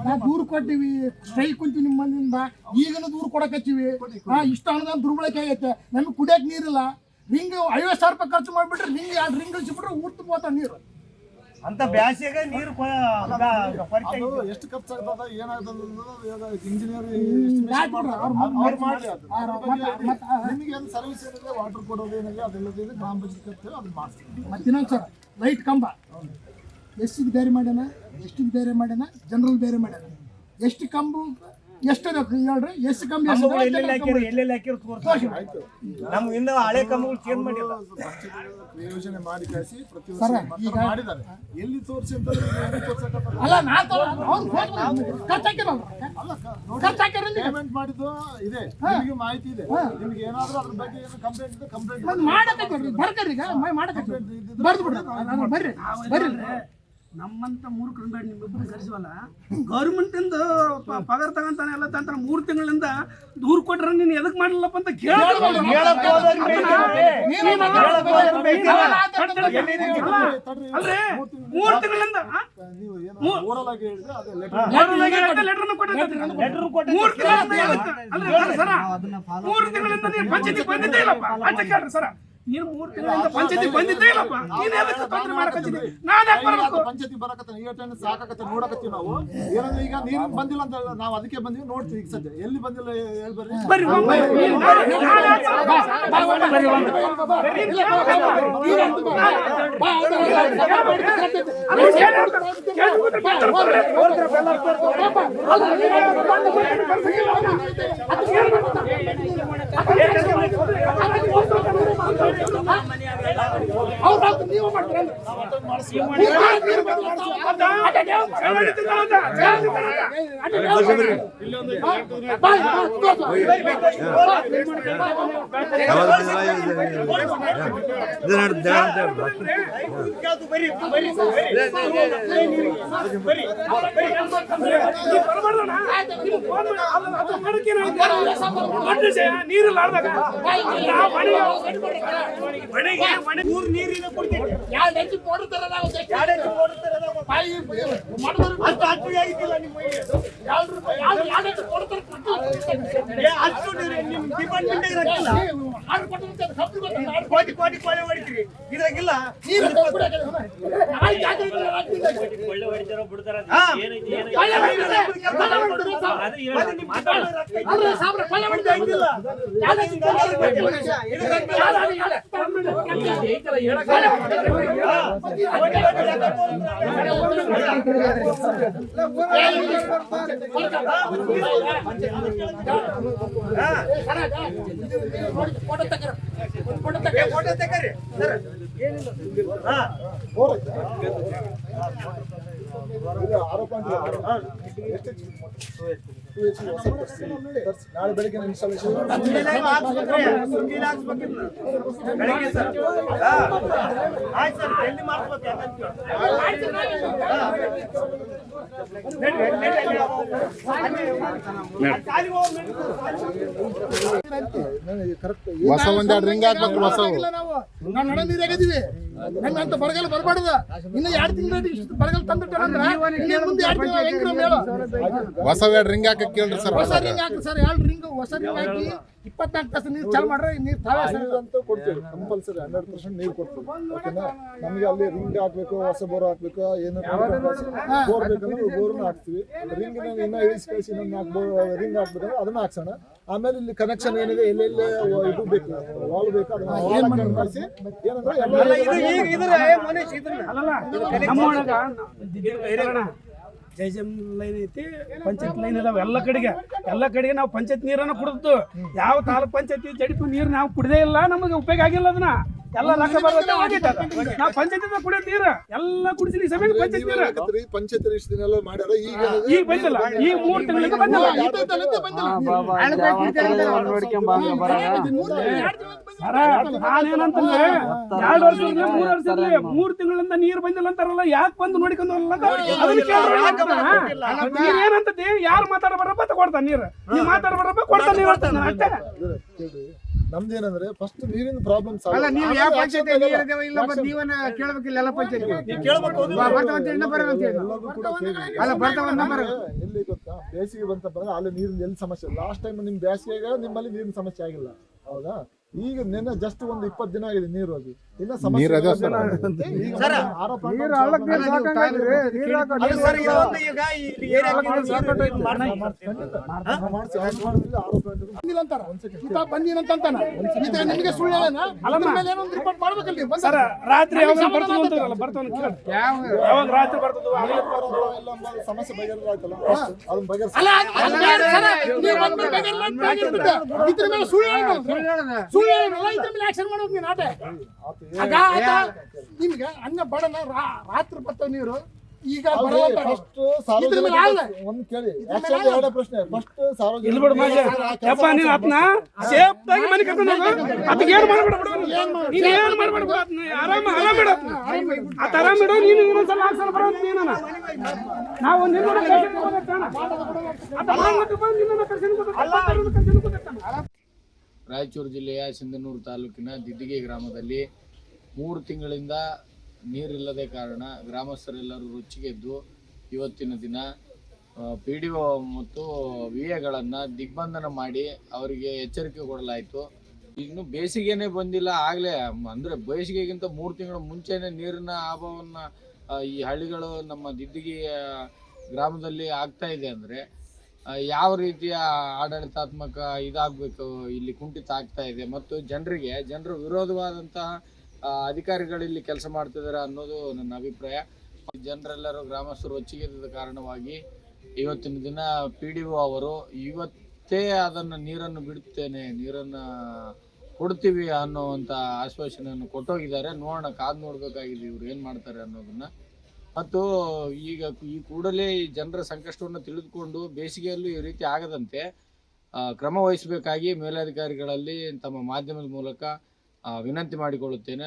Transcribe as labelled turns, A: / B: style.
A: ನಾವು ದೂರು ಕೊಟ್ಟಿವಿ, ಸ್ಟ್ರೈಕ್ ಕುಂತೀವಿ ನಿಮ್ಮ ಮನೆಯಿಂದ, ಈಗಲೂ ದೂರು ಕೊಡಕತ್ತೀವಿ. ಇಷ್ಟ ಅನುದಾನ ದುರ್ಬಳಕೆ ಆಗೈತೆ, ನಮಗೆ ಕುಡಿಯಕ್ಕೆ ನೀರಿಲ್ಲ. ರಿಂಗ್ 50,000 ರೂಪಾಯಿ ಖರ್ಚು ಮಾಡಿಬಿಟ್ರೆ ರಿಂಗ್ 2 ರಿಂಗ್ ಇಳಿಸಿಬಿಟ್ರೆ ಊಟ ಹೋಗ್ತಾವ ನೀರು.
B: ಅಂತ ಬ್ಯಾಸಿಗೆ ನೀರು
C: ಎಷ್ಟು ಖರ್ಚಾಗ್ತದ ಏನಾಗ್ತದ ಇಂಜಿನಿಯರ್ ನಿಮಗೆ ಏನು ಸರ್ವಿಸ್ ಏನಿದೆ ವಾಟರ್ ಕೊಡೋದು ಏನಿದೆ ಅದೆಲ್ಲದಿದೆ ಗ್ರಾಮ ಪಂಚಾಯತ್ ಅದು ಮಾಡ್ತೀವಿ.
A: ಮತ್ತೆ ಇನ್ನೊಂದು ಸರ್ ಲೈಟ್ ಕಂಬ ಎಸ್ಸಿಗೆ ಬೇರೆ ಮಾಡ್ಯಾನ, ಎಷ್ಟಿಗೆ ಬೇರೆ ಮಾಡ್ಯಾನ, ಜನರಲ್ ಬೇರೆ ಮಾಡ್ಯಾನ. ಎಷ್ಟು ಕಂಬ ಎಷ್ಟು ಹೇಳ್ರಿ, ಎಷ್ಟು ಕಂಬ
B: ಎಲ್ಲೆಲ್ಲಿ ಹಾಕಿರೋ
C: ಆಯ್ತು.
B: ನಮ್ಗೆ ಇನ್ನೂ ಹಳೆ ಕಂಬಗಳು ಚೇಂಜ್ ಮಾಡಿಲ್ಲ.
C: ಯೋಜನೆ ಮಾಡಿ ಕಳಿಸಿ ಪ್ರತಿ ವರ್ಷ ಮಾಡಿದ್ದಾರೆ. ಎಲ್ಲಿ ತೋರಿಸಿ ಅಂತ
A: ಅಲ್ಲ
C: ಪೇಮೆಂಟ್ ಮಾಡಿದ್ದು ಇದೆ, ನಿಮಗೆ ಮಾಹಿತಿ ಇದೆ. ನಿಮ್ಗೆ ಏನಾದ್ರೂ ಅದ್ರ ಬಗ್ಗೆ ಕಂಪ್ಲೇಂಟ್ ಇದೆ, ಕಂಪ್ಲೇಂಟ್
A: ಬರ್ರಿ.
D: ನಮ್ಮಂತ ಮೂರ್ಖರು ಬೇಡ, ನಿಮ್ಮಿಬ್ಬರು ಕರೆಸುವಲ್ಲ. ಗೌರ್ಮೆಂಟ್ ಇಂದ ಪಗಾರ ತಗೊಂತಾನೆ ಎಲ್ಲ ತಂತಾನೆ. 3 ತಿಂಗಳಿಂದ ದೂರ್ ಕೊಟ್ರೆ ನೀನು ಎದಕ್ ಮಾಡಲಿಲ್ಲಪ್ಪ ಅಂತ ಅಲ್ರಿ 3 ತಿಂಗಳಿಂದ ನೀನು ಪಂಚಾಯತಿ ಬಂದಿದ್ದೇ ಇಲ್ಲಪ್ಪ ಅಂತ ಕೇಳ್ರಿ ಸರ. ನೀನು 3 ತಿಂಗಳಿಂದ ಪಂಚಾಯತಿ ಬಂದಿದ್ದೇ ಇಲ್ಲಪ್ಪ. ನೀನ್ ಎದಕ್ಕೆ ತೊಂದ್ರೆ ಮಾಡಕತ್ತೀನಿ? ನಾನು ಯಾಕೆ ಬರಬೇಕು?
C: ಪಂಚಾಯತಿ ಬರಕತ್ತ ಏಟನ್ನು ಸಾಕಾಗತ್ತೆ ನೋಡಕತ್ತೀವಿ ನಾವು. ಏನಂದ್ರೆ ಈಗ ನೀರು ಬಂದಿಲ್ಲ ಅಂತ ನಾವು ಅದಕ್ಕೆ ಬಂದಿವಿ, ನೋಡ್ತೀವಿ. ಈಗ ಸದ್ಯ ಎಲ್ಲಿ ಬಂದಿಲ್ಲ ಹೇಳ್ಬರ್ರಿ.
A: ನೀವು ಮಾಡ್ತೀರ
D: ನೀರು
B: ನೀರಿನ ಕೊಡ್ತೀವಿ. ಕೋಟಿ ಕೋಟಿ ಕೊಳ್ಳೆ ಹೊಡಿತೀರಿ, ಇದ್ರಾಗಿಲ್ಲ
C: ನಾಳೆ ಬೆಳಿಗ್ಗೆ ಇನ್ಸ್ಟಾಲೇಷನ್ ಹೊಸ ಒಂದೆರಡು ರಿಂಗ್ ಹಾಕ್ಬೇಕು. ಹೊಸ
A: ನಾವು ನಡ ನೀರಾಗಿದ್ದೀವಿ, ನಂಗಂತ ಬರಗಾಲ ಬರಬಾರ್ದು. ಇನ್ನು 2 ತಿಂಗಳು ಬರಗಾಲ ತಂದಿಟ್ಟಂದ್ರೆ ಮುಂದೆ 2 ತಿಂಗಳು ಹೆಂಗ್ರ ಮೇಳ
C: ಹೊಸ 2 ರಿಂಗ್ ಹಾಕಕ್ಕೆ ಕೇಳ್ರಿ ಸರ್.
A: ಹೊಸ ರಿಂಗ್ ಹಾಕಿ ಸರ್, 2 ರಿಂಗ್ ಹೊಸ ರಿಂಗ್ ಹಾಕಿ 24 ತಾಸು ನೀರು ಚಾಲು ಮಾಡ್ರೆ ನೀರು
C: ಅಂತ ಕೊಡ್ತೀವಿ. ಕಂಪಲ್ಸರಿ 100% ನೀರು ಕೊಡ್ತೀವಿ. ಓಕೆನಾ? ನಮಗೆ ಅಲ್ಲಿ ರಿಂಗ್ ಹಾಕ್ಬೇಕು, ಹೊಸ ಬೋರ್ ಹಾಕ್ಬೇಕು, ಏನು ಬೋರ್ ಬೇಕಂದ್ರೆ ಬೋರ್ನ ಹಾಕ್ತೀವಿ. ರಿಂಗ್ ಇನ್ನೂ ಇಳಿಸಿ ಕಳಿಸಿ ಇನ್ನೊಂದು 4 ರಿಂಗ್ ಹಾಕ್ಬೇಕಂದ್ರೆ ಅದನ್ನ ಹಾಕ್ಸೋಣ. ಆಮೇಲೆ ಇಲ್ಲಿ ಕನೆಕ್ಷನ್ ಏನಿದೆ, ಎಲ್ಲೆಲ್ಲಿ ಇದು ಬೇಕು, ವಾಲ್ ಬೇಕು, ಅದನ್ನ ಕಳಿಸಿ ಏನಂದ್ರೆ
D: ಜೈಜಮ್ ಲೈನ್ ಐತಿ, ಪಂಚಾಯತ್ ಲೈನ್ ಇದಾವೆ ಎಲ್ಲ ಕಡೆಗೆ ನಾವು ಪಂಚಾಯತ್ ನೀರನ್ನು ಕುಡಿದ್ದು. ಯಾವ ತಾಲೂಕ್ ಪಂಚಾಯತಿ ಜಡಿಪು ನೀರು ನಾವು ಕುಡಿದೇ ಇಲ್ಲ, ನಮಗೆ ಉಪಯೋಗ ಆಗಿಲ್ಲ. ಅದನ್ನ ಎಲ್ಲ ಲೆಕ್ಕ ಬರುತ್ತೆ. ನಾವು ಪಂಚಾಯತಿಂದ ಕುಡಿಯೋ ನೀರು ಎಲ್ಲ ಕುಡಿಸಿ ಸಮೇತ ಪಂಚಾಯತ್ ನೀರು
C: ಪಂಚಾಯತ್ ದಿನ ಮಾಡ್ಯಾರ.
D: ಈಗ ಬಂದಿಲ್ಲ, ಈಗ 3 ತಿಂಗಳಿಗೆ ಬಂದಿಲ್ಲ. ನಾನೇನಂತಂದ್ರೆ 2 ವರ್ಷದಿಂದ 3 ವರ್ಷದಲ್ಲಿ 3 ತಿಂಗಳಿಂದ ನೀರು ಬಂದಿಲ್ಲ ಅಂತಾರಲ್ಲ, ಯಾಕೆ ಬಂದು ನೋಡಿಕೊಂಡು ಏನಂತತಿ? ಯಾರು ಮಾತಾಡಬಾರಪ್ಪ ತಗೊಡ್ತಾನೆ ನೀರು, ನೀವು ಮಾತಾಡಬಾರಪ್ಪ ಕೊಡ್ತಾನೆ ನೀರು ಅಷ್ಟೇ.
C: ನಮ್ದೇನಂದ್ರೆ ಫಸ್ಟ್ ನೀರಿನ ಪ್ರಾಬ್ಲಮ್
E: ಅಲ್ಲ, ನೀವು ಯಾವ ಪಂಚಾಯತಿ ನೀರಿದೇವ ಇಲ್ಲ ಮತ್ತೆ ನೀವನ್ನ ಕೇಳಬೇಕಿಲ್ಲ. ಎಲ್ಲ ಪಂಚಾಯತಿ
C: ಎಲ್ಲರಿಗೂ ಕೂಡ
E: ಬರ್ತಾವಂತ ಇನ್ನೂ ಬರೋಣ ಅಂತ ಹೇಳಿ. ಅಲ್ಲ ಬರ್ತಾವ
C: ಎಲ್ಲಿ ಗೊತ್ತಾ, ಬೇಸಿಗೆ ಬಂತ ಬಂದ್ರೆ ಅಲ್ಲಿ ನೀರಿನ ಎಲ್ಲಿ ಸಮಸ್ಯೆ. ಲಾಸ್ಟ್ ಟೈಮ್ ನಿಮ್ ಬೇಸಿಗೆಗ ನಿಮ್ಮಲ್ಲಿ ನೀರಿನ ಸಮಸ್ಯೆ ಆಗಿಲ್ಲ, ಹೌದಾ? ಈಗ ನೆನ್ನೆ ಜಸ್ಟ್ ಒಂದು 20 ದಿನ ಆಗಿದೆ ನೀರು ಹೋಗಿ, ಇನ್ನ ಸಮಸ್ಯೆ ಈಗ
B: ಸರ್,
C: ಆರೋಪ
E: ನೀರು ಹಳ್ಳಕ್ಕೆ ನೀರು ಸಾಕಾಗೈತ್ರಿ, ನೀರು ಹಾಕೋದು.
B: ಅದು ಸರ್, ಇದೊಂದು ಈಗ ಈ ಏರಿಯಾಕ್ಕೆ ನೀರು ಇದು ಮಾಡ್ತಾರೆ.
A: ಬಂದಿಲ್ಲ ಅಂತಾರ, ಈತ ಬಂದಿಲ್ಲ ಅಂತ ಅಂತಾನ. ಈತ ನಿಮಗೆ ಸುಳ್ಳು ಹೇಳನ? ಅದ್ರ ಮೇಲೆ ಏನೋ ಒಂದು ರಿಪೋರ್ಟ್ ಮಾಡ್ಬೇಕಲ್ಲ ನೀವು.
D: ಸರ್ ರಾತ್ರಿ ಯಾವಾಗ ಬರ್ತಾವ ಅಂತಾರಲ್ಲ, ಬರ್ತಾವ ಯಾವಾಗ ರಾತ್ರಿ ಬರ್ತದ
C: ಸಮಸ್ಯೆ ಬಗೆಹರಿದಾಯ್ತಲ್ಲ, ಅದನ್ನ ಬಗೆಹರಿಸ.
A: ಅಲ್ಲ, ಅದು ಬೇಡ ಸರ್. ನೀವು ಬಂದ್ಮೇಲೆ ಬೇಕಾಗಿಲ್ಲ ಅಂತ ಆಗಿರ್ಬಿಟ್ಟು ಇದ್ರ ಮೇಲೆ ಸುಳ್ಳು ಹೇಳೋದು. ಸುಳ್ಳು ಹೇಳೋಲ್ಲ, ಇದ್ರ ಮೇಲೆ ಆಕ್ಷನ್ ಮಾಡೋದು ನೀನು ಆಟೆ. ಆಗ ಆತ ನಿಮ್ಗೆ ಅನ್ನ ಬಡನ ರಾತ್ರಿ ಬರ್ತಾವ ನೀರು, ಈಗ ಬರಲ್ಲ.
C: ಫಸ್ಟ್ ಸಾರ್ವಜನಿಕ ಒಂದ್ ಕೇಳಿ, ಆಕ್ಚುಲಿ ಎರಡೇ ಪ್ರಶ್ನೆ. ಫಸ್ಟ್ ಸಾರ್ವಜನಿಕ
D: ಇಲ್ಲಿ ಬಿಡು ಮಾಜ ಯಪ್ಪ, ನೀನು ಅದ್ನ ಸೇಫ್ ಆಗಿ ಮನೆ ಕರ್ಕೊಂಡು ಹೋಗು. ಅದಕ್ಕೆ ಏನು ಮಾಡ್ಬೇಡ ಬಿಡು, ನೀನು ಏನು ಮಾಡ್ಬೇಡ ಬಿಡು, ಅದ್ನ ಆರಾಮ ಬಿಡು, ಆತ ಆರಾಮ ಬಿಡು. ನೀನು ಇನ್ನೊಂದ್ಸಲ ಆಕ್ಸಲ ಬರೋದು ನೀನು. ನಾವು ನಿನ್ನ
F: ರಾಯಚೂರು ಜಿಲ್ಲೆಯ ಸಿಂಧನೂರು ತಾಲೂಕಿನ ದಿದ್ದಿಗೆ ಗ್ರಾಮದಲ್ಲಿ 3 ತಿಂಗಳಿಂದ ನೀರಿಲ್ಲದೆ ಕಾರಣ ಗ್ರಾಮಸ್ಥರೆಲ್ಲರೂ ರೊಚ್ಚಿಗೆದ್ದು ಇವತ್ತಿನ ದಿನ PDO ಮತ್ತು VAಗಳನ್ನು ದಿಗ್ಬಂಧನ ಮಾಡಿ ಅವರಿಗೆ ಎಚ್ಚರಿಕೆ ಕೊಡಲಾಯಿತು. ಇನ್ನು ಬೇಸಿಗೆನೇ ಬಂದಿಲ್ಲ, ಆಗಲೇ ಅಂದರೆ ಬೇಸಿಗೆಗಿಂತ 3 ತಿಂಗಳ ಮುಂಚೆನೇ ನೀರಿನ ಅಭಾವವನ್ನು ಈ ಹಳ್ಳಿಗಳು ನಮ್ಮ ದಿದ್ದಿಗೆ ಗ್ರಾಮದಲ್ಲಿ ಆಗ್ತಾ ಇದೆ. ಅಂದರೆ ಯಾವ ರೀತಿಯ ಆಡಳಿತಾತ್ಮಕ ಇದಾಗಬೇಕು, ಇಲ್ಲಿ ಕುಂಠಿತ ಆಗ್ತಾ ಇದೆ ಮತ್ತು ಜನರ ವಿರೋಧವಾದಂತಹ ಅಧಿಕಾರಿಗಳಿಲ್ಲಿ ಕೆಲಸ ಮಾಡ್ತಿದ್ದಾರೆ ಅನ್ನೋದು ನನ್ನ ಅಭಿಪ್ರಾಯ. ಜನರೆಲ್ಲರೂ ಗ್ರಾಮಸ್ಥರು ಒಚ್ಚಿಗೆದ್ದ ಕಾರಣವಾಗಿ ಇವತ್ತಿನ ದಿನ PDO ಅವರು ಇವತ್ತೇ ಅದನ್ನು ನೀರನ್ನು ಬಿಡುತ್ತೇನೆ, ನೀರನ್ನು ಕೊಡ್ತೀವಿ ಅನ್ನೋವಂಥ ಆಶ್ವಾಸನೆಯನ್ನು ಕೊಟ್ಟೋಗಿದ್ದಾರೆ. ಕಾದು ನೋಡಬೇಕಾಗಿದೆ ಇವ್ರು ಏನು ಮಾಡ್ತಾರೆ ಅನ್ನೋದನ್ನು. ಮತ್ತು ಈಗ ಈ ಕೂಡಲೇ ಈ ಜನರ ಸಂಕಷ್ಟವನ್ನು ತಿಳಿದುಕೊಂಡು ಬೇಸಿಗೆಯಲ್ಲೂ ಈ ರೀತಿ ಆಗದಂತೆ ಕ್ರಮ ವಹಿಸಬೇಕಾಗಿ ಮೇಲಧಿಕಾರಿಗಳಲ್ಲಿ ತಮ್ಮ ಮಾಧ್ಯಮದ ಮೂಲಕ ವಿನಂತಿ ಮಾಡಿಕೊಳ್ಳುತ್ತೇನೆ.